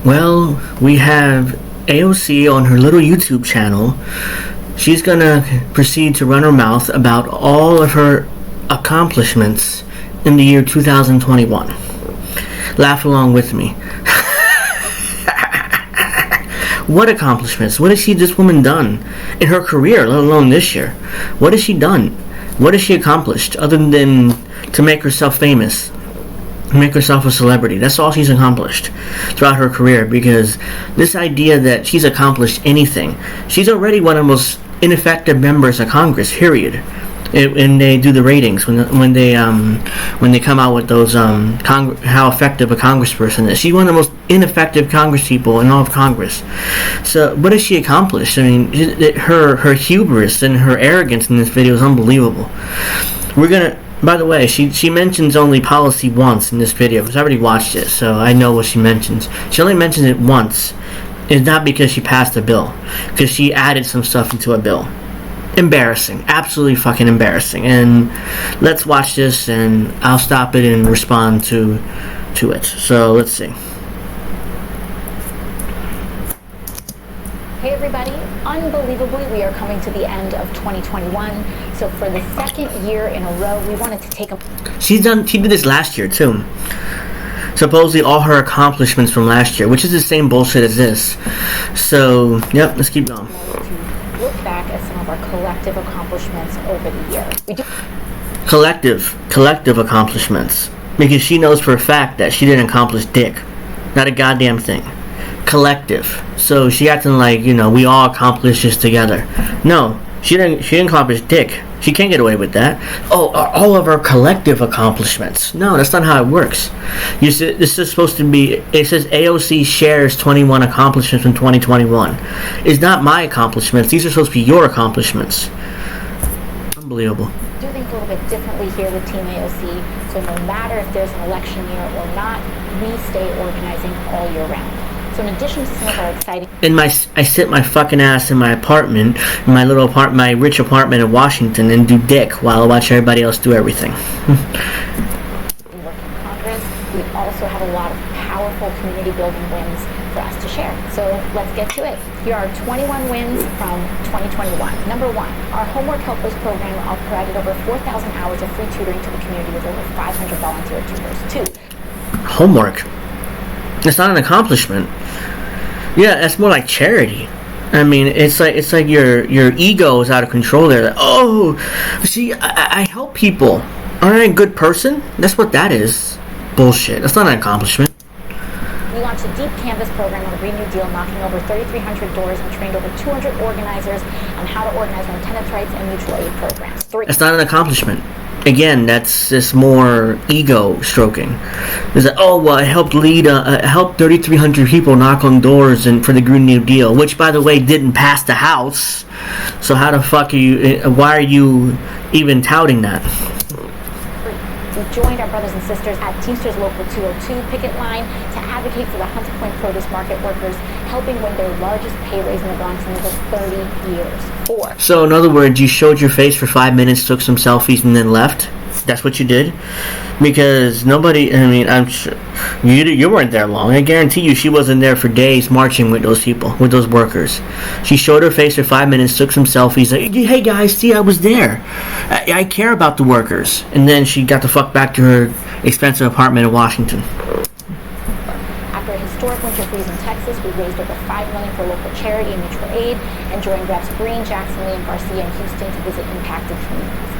Well, we have AOC on her little YouTube channel. She's gonna proceed to run her mouth about all of her accomplishments in the year 2021. Laugh along with me. What accomplishments? What has this woman done in her career, let alone this year? What has she done? What has she accomplished other than to make herself famous? Make herself a celebrity. That's all she's accomplished throughout her career, because this idea that she's accomplished anything, she's already one of the most ineffective members of Congress, period. When they do the ratings, when they come out with those how effective a congressperson is, she's one of the most ineffective congresspeople in all of Congress. So what has she accomplished? I mean, her hubris and her arrogance in this video is unbelievable. By the way, she mentions only policy once in this video, because I already watched it, so I know what she mentions. She only mentions it once. It's not because she passed a bill, because she added some stuff into a bill. Embarrassing. Absolutely fucking embarrassing. And let's watch this, and I'll stop it and respond to it. So let's see. Hey everybody, unbelievably we are coming to the end of 2021. So for the second year in a row, we wanted to take a... She did this last year too. Supposedly all her accomplishments from last year, which is the same bullshit as this. So, yep, let's keep going. Look back at some of our collective accomplishments over the year. Collective accomplishments. Because she knows for a fact that she didn't accomplish dick. Not a goddamn thing. Collective. So she acting like, we all accomplished this together. No, she didn't accomplish dick. She can't get away with that. Oh, all of our collective accomplishments. No, that's not how it works. This is supposed to be, it says AOC shares 21 accomplishments from 2021. It's not my accomplishments. These are supposed to be your accomplishments. Unbelievable. I do think a little bit differently here with Team AOC. So no matter if there's an election year or not, we stay organizing all year round. So in addition to some of our exciting... I sit my fucking ass in my apartment, my rich apartment in Washington, and do dick while I watch everybody else do everything. We work in Congress. We also have a lot of powerful community building wins for us to share. So let's get to it. Here are 21 wins from 2021. Number one, our Homework Helpers program provided over 4,000 hours of free tutoring to the community with over 500 volunteer tutors. Two, homework. It's not an accomplishment. Yeah, that's more like charity. I mean, it's like your ego is out of control there. Like, oh, see, I help people. Aren't I a good person? That's what that is. Bullshit. That's not an accomplishment. We launched a deep canvas program on the Green New Deal, knocking over 3,300 doors and trained over 200 organizers on how to organize on tenants' rights and mutual aid programs. Three. That's not an accomplishment. Again, that's just more ego stroking. It's like, oh well, I helped 3,300 people knock on doors and for the Green New Deal, which by the way didn't pass the House. So how the fuck are you? Why are you even touting that? We joined our brothers and sisters at Teamsters Local 202 picket line to advocate for the Hunter Point produce market workers, helping win their largest pay raise in the Bronx in over 30 years. Four. So in other words, you showed your face for 5 minutes, took some selfies, and then left? That's what you did? Because nobody, I mean, I'm sure you weren't there long. I guarantee you she wasn't there for days marching with those people, with those workers. She showed her face for 5 minutes, took some selfies, like, hey guys, see, I was there. I care about the workers. And then she got the fuck back to her expensive apartment in Washington. After a historic winter freeze in Texas, we raised over $5 million for local charity and mutual aid, and joined Reps Green, Jackson, Lee, and Garcia in Houston to visit impacted communities.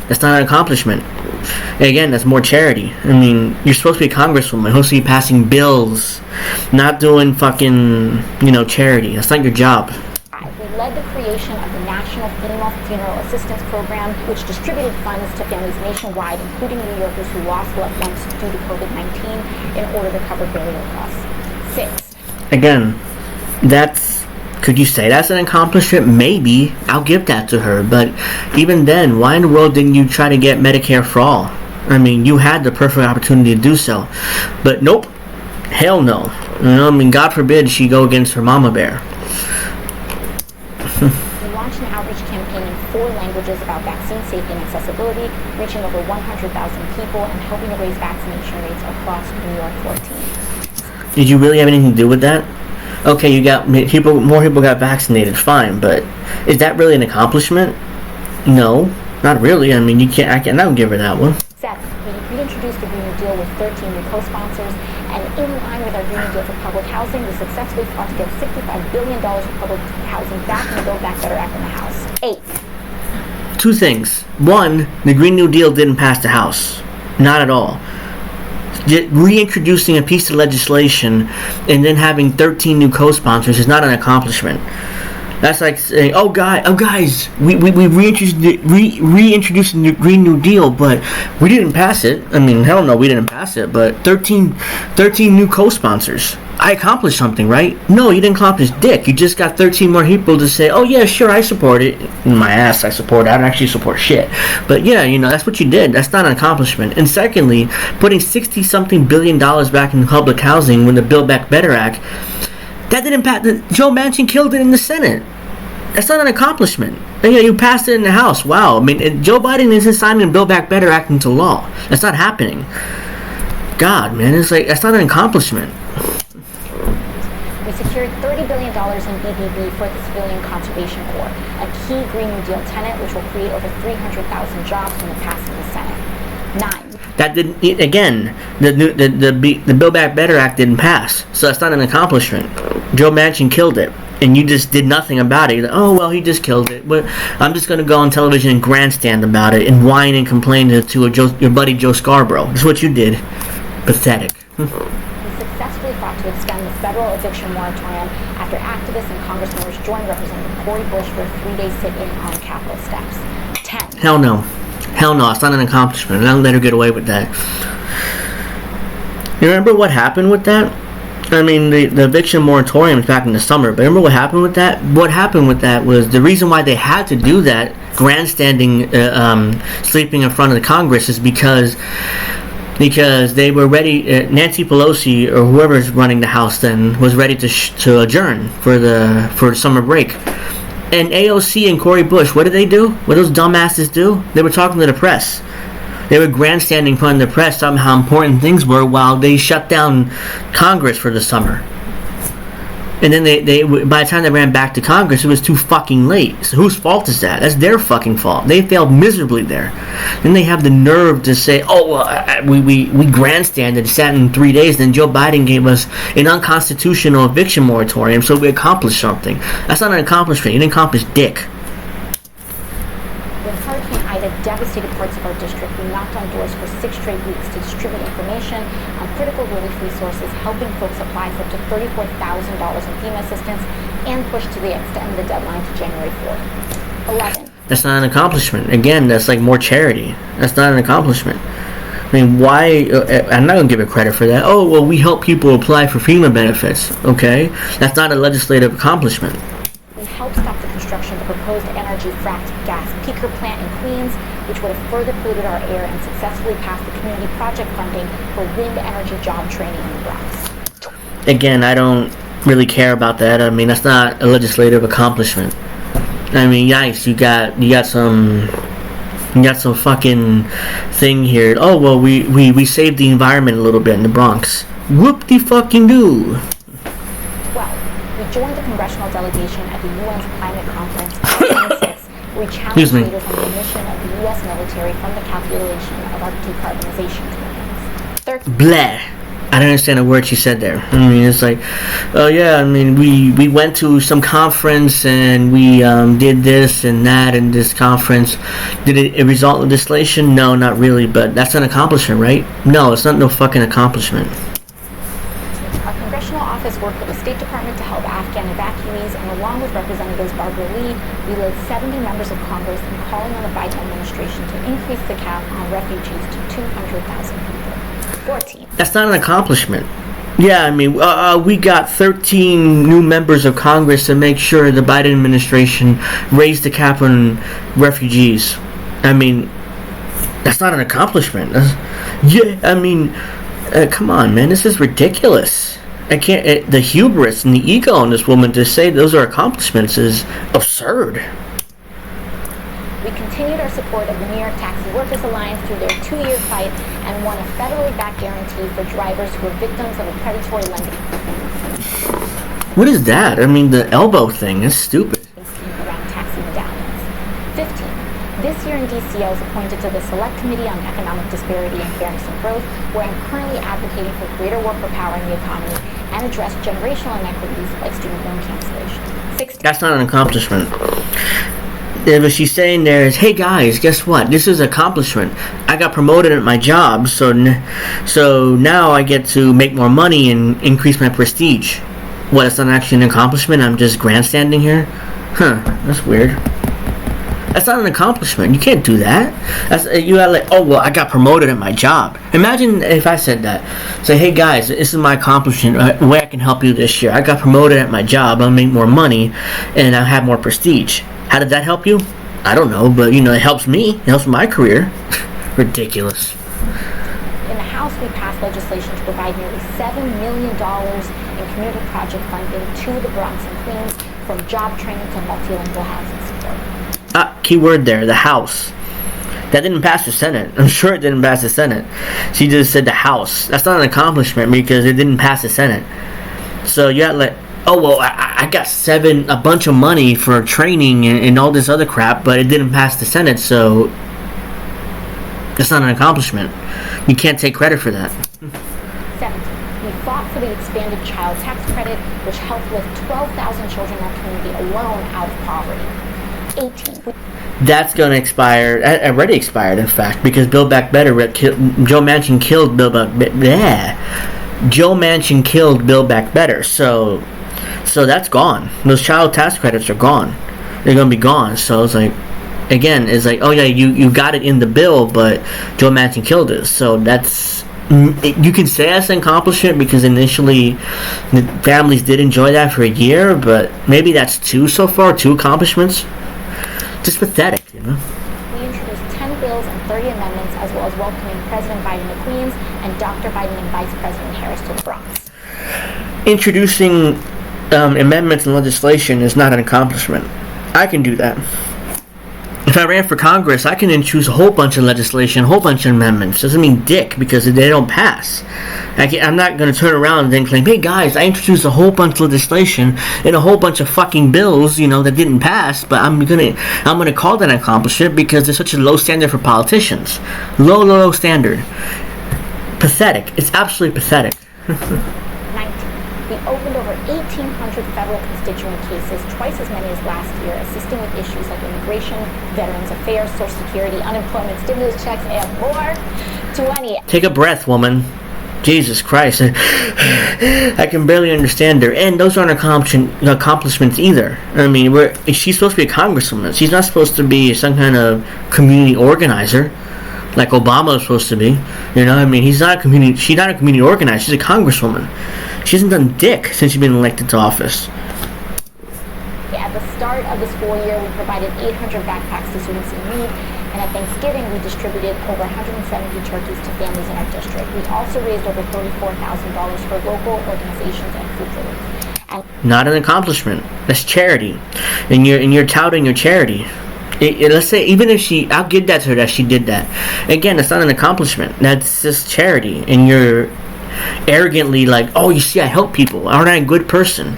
That's not an accomplishment. Again, that's more charity. I mean, you're supposed to be a congresswoman, supposed to be passing bills, not doing fucking, charity. That's not your job. We led the creation of the National Female Funeral Assistance Program, which distributed funds to families nationwide, including New Yorkers who lost loved ones due to COVID-19, in order to cover burial costs. 6. Again, could you say that's an accomplishment? Maybe. I'll give that to her. But even then, why in the world didn't you try to get Medicare for all? I mean, you had the perfect opportunity to do so. But nope. Hell no. God forbid she go against her mama bear. We launched an outreach campaign in 4 languages about vaccine safety and accessibility, reaching over 100,000 people and helping to raise vaccination rates across New York 14. Did you really have anything to do with that? Okay, you got more people got vaccinated, fine, but is that really an accomplishment? No, not really. I mean, I don't give her that one. 7. We reintroduced the Green New Deal with 13 new co-sponsors, and in line with our Green New Deal for public housing, we successfully fought to get $65 billion for public housing back in the Build Back Better Act in the House. 8. Two things. One, the Green New Deal didn't pass the House. Not at all. Reintroducing a piece of legislation and then having 13 new co-sponsors is not an accomplishment. That's like saying, guys, we reintroduced the Green New Deal, but we didn't pass it. I mean, hell no, we didn't pass it, but 13 new co-sponsors. I accomplished something, right? No, you didn't accomplish dick. You just got 13 more people to say, oh yeah, sure, I support it. In my ass, I support it. I don't actually support shit. But yeah, that's what you did. That's not an accomplishment. And secondly, putting $60-something billion back in public housing when the Build Back Better Act, that didn't pass. Joe Manchin killed it in the Senate. That's not an accomplishment. And, you passed it in the House. Wow. I mean, Joe Biden isn't signing the Build Back Better Act into law. That's not happening. God, man, it's like, that's not an accomplishment. We secured $30 billion in BBB for the Civilian Conservation Corps, a key Green New Deal tenet which will create over 300,000 jobs when it passes in the Senate. 9. That didn't, again, the Build Back Better Act didn't pass, so that's not an accomplishment. Joe Manchin killed it, and you just did nothing about it. You're like, oh, well, he just killed it. But I'm just going to go on television and grandstand about it and whine and complain to your buddy Joe Scarborough. That's what you did. Pathetic. We successfully fought to extend the federal eviction moratorium after activists and Congress members joined Representative Cori Bush for a 3-day sit-in on Capitol steps. 10. Hell no. Hell no, it's not an accomplishment. I don't let her get away with that. You remember what happened with that? I mean, the eviction moratorium is back in the summer, but remember what happened with that? What happened with that was the reason why they had to do that, grandstanding, sleeping in front of the Congress, is because they were ready. Nancy Pelosi or whoever's running the House then was ready to adjourn for summer break. And AOC and Cori Bush, what did they do? What did those dumbasses do? They were talking to the press. They were grandstanding in front of the press on how important things were while they shut down Congress for the summer. And then they by the time they ran back to Congress, it was too fucking late. So whose fault is that? That's their fucking fault. They failed miserably there. Then they have the nerve to say, oh, well, we grandstanded, sat in 3 days, then Joe Biden gave us an unconstitutional eviction moratorium, so we accomplished something. That's not an accomplishment. You didn't accomplish dick. When Hurricane Ida devastated parts of our district, we knocked on doors for 6 straight weeks to distribute information on critical relief resources, helping folks apply for up to $34,000 in FEMA assistance, and push to extend the deadline to January 4th. 11. That's not an accomplishment. Again, that's like more charity. That's not an accomplishment. I mean, why? I'm not going to give it credit for that. Oh, well, we help people apply for FEMA benefits. Okay? That's not a legislative accomplishment. We helped stop the construction of the proposed energy fracked gas peaker plant in Queens, which would have further polluted our air, and successfully passed the community project funding for wind energy job training in the Bronx. Again, I don't really care about that. I mean, that's not a legislative accomplishment. I mean, yikes, you got some fucking thing here. Oh, well, we saved the environment a little bit in the Bronx. Whoop-de-fucking-do. Well, we joined the congressional delegation at the UN's climate conference on 26, where we challenged leaders on the emission of the U.S. military from the calculation of our decarbonization commitments. Blah. I don't understand a word she said there. I mean, it's like, oh yeah, I mean, we went to some conference and we did this and that in this conference. Did it result in legislation? No, not really, but that's an accomplishment, right? No, it's not no fucking accomplishment. Our congressional office worked with the State Department to help Afghan evacuees, and along with Representatives Barbara Lee, we led 70 members of Congress in calling on the Biden administration to increase the cap on refugees to 200,000 people. 14. That's not an accomplishment. Yeah, I mean, we got 13 new members of Congress to make sure the Biden administration raised the cap on refugees. I mean, that's not an accomplishment. Come on, man, this is ridiculous. I can't. The hubris and the ego in this woman to say those are accomplishments is absurd. We continued our support of the New York Taxi Workers Alliance through their 2-year fight and won a federally backed guarantee for drivers who are victims of a predatory lending. What is that? I mean, the elbow thing is stupid. Around taxi medallions. 15. This year in DC, I was appointed to the Select Committee on Economic Disparity and Fairness and Growth, where I'm currently advocating for greater worker power in the economy and address generational inequities like student loan cancellation. 16. That's not an accomplishment. What she's saying there is, hey guys, guess what? This is an accomplishment. I got promoted at my job, so now I get to make more money and increase my prestige. What, it's not actually an accomplishment? I'm just grandstanding here? Huh, that's weird. That's not an accomplishment. You can't do that. You got like, oh, well, I got promoted at my job. Imagine if I said that. Say, hey guys, this is my accomplishment. The way I can help you this year. I got promoted at my job. I'll make more money, and I'll have more prestige. How did that help you? I don't know, but it helps me. It helps my career. Ridiculous. In the House, we passed legislation to provide nearly $7 million in community project funding to the Bronx and Queens, from job training to multilingual housing support. Key word there, the House. That didn't pass the Senate. I'm sure it didn't pass the Senate. She just said the House. That's not an accomplishment because it didn't pass the Senate. So you had like, oh, well, I got a bunch of money for training and all this other crap, but it didn't pass the Senate, so that's not an accomplishment. You can't take credit for that. 17. We fought for the expanded child tax credit, which helped lift 12,000 children in our community alone out of poverty. 18. That's going to expire. It already expired, in fact, because Build Back Better. Joe Manchin killed Build Back Better. Joe Manchin killed Build Back Better. So that's gone. Those child tax credits are gone. They're going to be gone. So it's like, again, it's like, oh yeah, you got it in the bill, but Joe Manchin killed it. So that's, you can say that's an accomplishment because initially the families did enjoy that for a year, but maybe that's two so far, 2 accomplishments. Just pathetic, We introduced 10 bills and 30 amendments, as well as welcoming President Biden to Queens and Dr. Biden and Vice President Harris to the Bronx. Introducing amendments and legislation is not an accomplishment. I can do that. If I ran for Congress, I can introduce a whole bunch of legislation, a whole bunch of amendments. Doesn't mean dick because they don't pass. I'm not going to turn around and then claim, hey guys, I introduced a whole bunch of legislation and a whole bunch of fucking bills, that didn't pass, but I'm gonna call that an accomplishment because there's such a low standard for politicians. Low standard. Pathetic. It's absolutely pathetic. 19. We opened over 1,800 federal constituent cases, twice as many as last year, assisting with issues like immigration, Veterans Affairs, Social Security, unemployment, stimulus checks, and more. 20. Take a breath, woman. Jesus Christ. I can barely understand her. And those aren't accomplishments either. I mean, she's supposed to be a congresswoman. She's not supposed to be some kind of community organizer like Obama was supposed to be. She's not a community organizer. She's a congresswoman. She hasn't done dick since she's been elected to office. At the start of the school year, we provided 800 backpacks to students in need, and at Thanksgiving, we distributed over 170 turkeys to families in our district. We also raised over $34,000 for local organizations and food relief. Not an accomplishment. That's charity, and you're touting your charity. Let's say, even if I'll give that to her that she did that. Again, it's not an accomplishment. That's just charity, and you're arrogantly like, oh, you see, I help people. Aren't I a good person?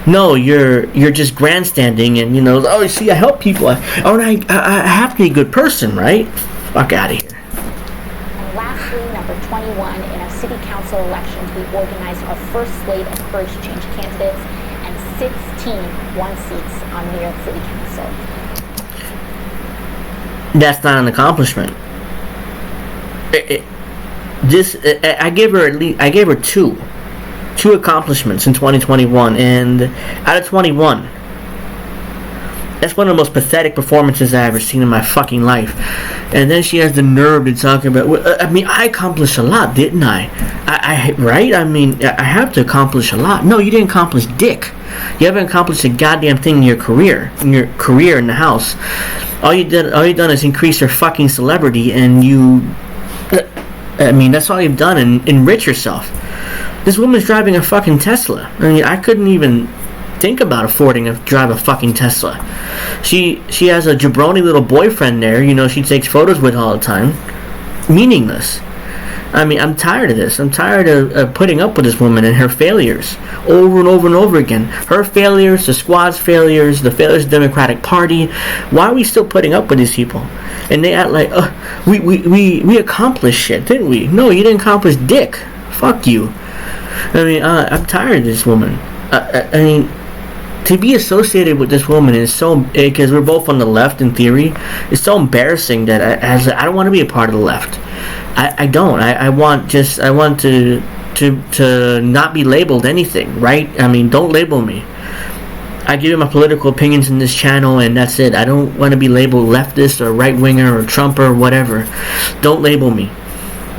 No, you're just grandstanding, and oh, you see, I help people. I have to be a good person, right? Fuck out of here. And lastly, number 21, in our city council elections, we organized our first slate of Courage to Change candidates, and 16 won seats on New York City Council. That's not an accomplishment. I gave her two accomplishments in 2021, and out of 21, that's one of the most pathetic performances I've ever seen in my fucking life. And then she has the nerve to talk about, I accomplished a lot, didn't I? Right? I have to accomplish a lot. No, you didn't accomplish dick. You haven't accomplished a goddamn thing in your career in the House. All you done is increase your fucking celebrity, and that's all you've done, and enrich yourself. This woman's driving a fucking Tesla. I couldn't even think about affording to drive a fucking Tesla. She has a jabroni little boyfriend there, you know, she takes photos with all the time. Meaningless. I mean, I'm tired of this. I'm tired of putting up with this woman and her failures over and over and over again. Her failures, the squad's failures, the failures of the Democratic Party. Why are we still putting up with these people? And they act like, we accomplished shit, didn't we? No, you didn't accomplish dick. Fuck you. I mean, I'm tired of this woman. I mean, to be associated with this woman is so, because we're both on the left in theory, it's so embarrassing that I don't want to be a part of the left. I don't. I want to not be labeled anything, right? I mean, don't label me. I give you my political opinions in this channel, and that's it. I don't want to be labeled leftist or right winger or Trumper or whatever. Don't label me,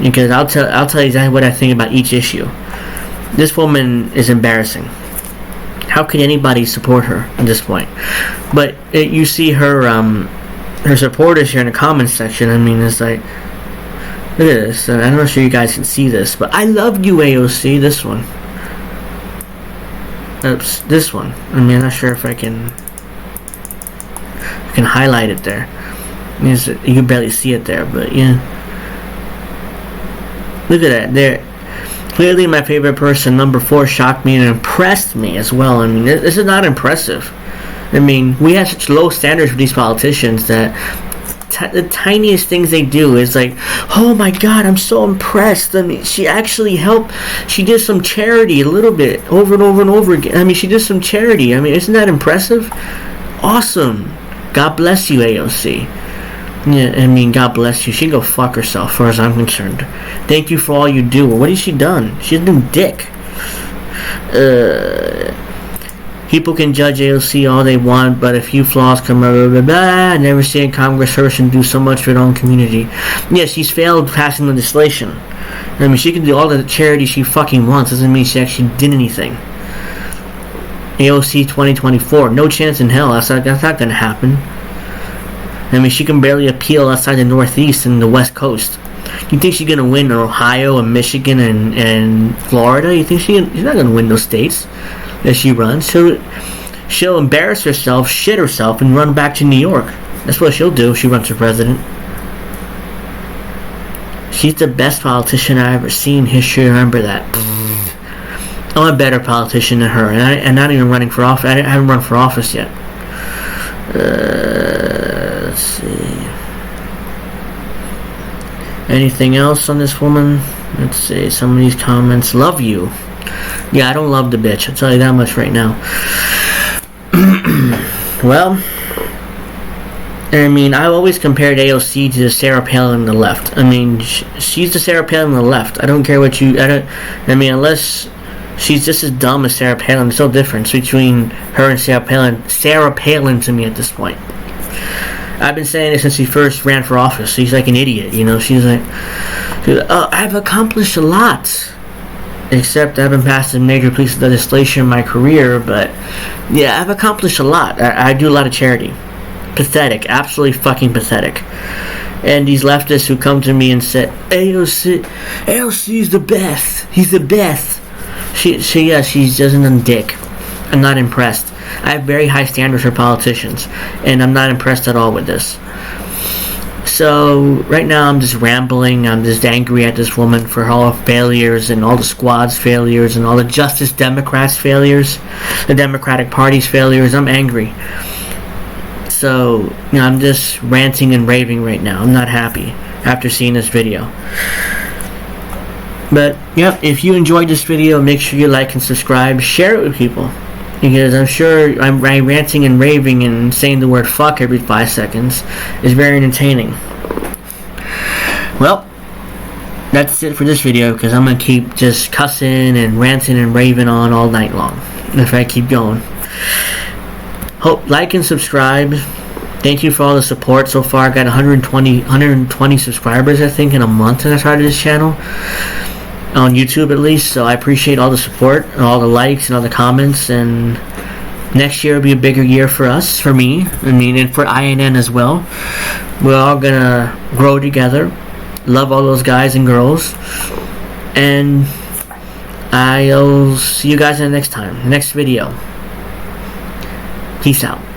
because I'll tell you exactly what I think about each issue. This woman is embarrassing. How can anybody support her at this point? But you see her supporters here in the comments section. I mean, it's like, look at this. I'm not sure you guys can see this, but I love you, AOC. This one. Oops, this one. I mean, I'm not sure if I can highlight it there. You can barely see it there, but yeah. Look at that. There. Clearly my favorite person, number 4, shocked me and impressed me as well. I mean, this is not impressive. I mean, we have such low standards for these politicians that the tiniest things they do is like, oh my god, I'm so impressed. I mean, she actually helped. She did some charity a little bit over and over and over again. I mean, she did some charity. I mean, isn't that impressive? Awesome. God bless you, AOC. Yeah, I mean, God bless you. She can go fuck herself, as far as I'm concerned. Thank you for all you do. What has she done? She's done dick. People can judge AOC all they want, but a few flaws come out. Blah, blah, blah. I never seen a congressperson do so much for their own community. Yeah, she's failed passing legislation. I mean, she can do all the charity she fucking wants. Doesn't mean she actually did anything. AOC 2024. No chance in hell. That's not going to happen. I mean, she can barely appeal outside the Northeast and the West Coast. You think she's going to win in Ohio and Michigan and Florida? You think she's not going to win those states that she runs? She'll embarrass herself, shit herself, and run back to New York. That's what she'll do if she runs for president. She's the best politician I've ever seen in history. Remember that. I'm a better politician than her, and I'm not even running for office. I haven't run for office yet. Let's see. Anything else on this woman? Let's see. Some of these comments. Love you. Yeah, I don't love the bitch. I'll tell you that much right now. Well, I mean, I always compared AOC to Sarah Palin on the left. I mean, she's the Sarah Palin on the left. I don't care what you... I mean, unless she's just as dumb as Sarah Palin. There's no difference between her and Sarah Palin. Sarah Palin to me at this point. I've been saying it since she first ran for office. She's like an idiot, you know. She's like, oh, I've accomplished a lot. Except I haven't passed a major piece of legislation in my career, but yeah, I've accomplished a lot. I do a lot of charity. Pathetic. Absolutely fucking pathetic. And these leftists who come to me and say, AOC's the best. He's the best. She's just a dick. I'm not impressed. I have very high standards for politicians, and I'm not impressed at all with this. So, right now I'm just rambling. I'm just angry at this woman for all her failures and all the squad's failures and all the Justice Democrats' failures, the Democratic Party's failures. I'm angry. So, you know, I'm just ranting and raving right now. I'm not happy after seeing this video. But, yep, if you enjoyed this video, make sure you like and subscribe. Share it with people. Because I'm sure I'm ranting and raving and saying the word fuck every 5 seconds is very entertaining. Well, that's it for this video, because I'm going to keep just cussing and ranting and raving on all night long if I keep going. Hope, like and subscribe. Thank you for all the support so far. I got 120 subscribers, I think, in a month since I started this channel. On YouTube at least, so I appreciate all the support and all the likes and all the comments, and next year will be a bigger year for us, for me, I mean, and for INN as well. We're all gonna grow together. Love all those guys and girls, and I'll see you guys in the next video. Peace out.